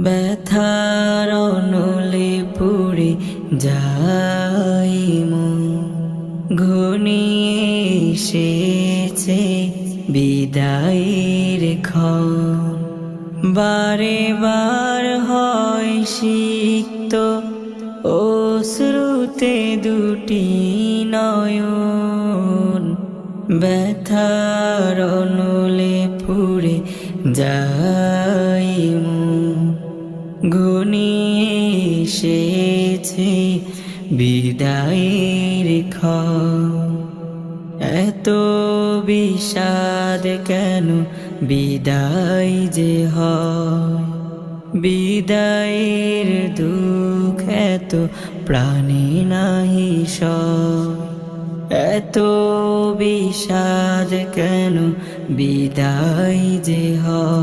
ব্যথার অনলে পুড়ে যাই মন, ঘনিয়ে এসেছে বিদায়ের ক্ষণ। বারে বার হয় সিক্ত অশ্রুতে দুটি নয়ন, ব্যথার অনলে পুড়ে যাই মন, ঘনিয়ে এসেছে বিদায়ের ক্ষণ। এত বিষাদ কেন বিদায় যে হয়, বিদায়ের দুঃখ এত প্রাণে নাহি সয়। এত বিষাদ কেন বিদায় যে হয়।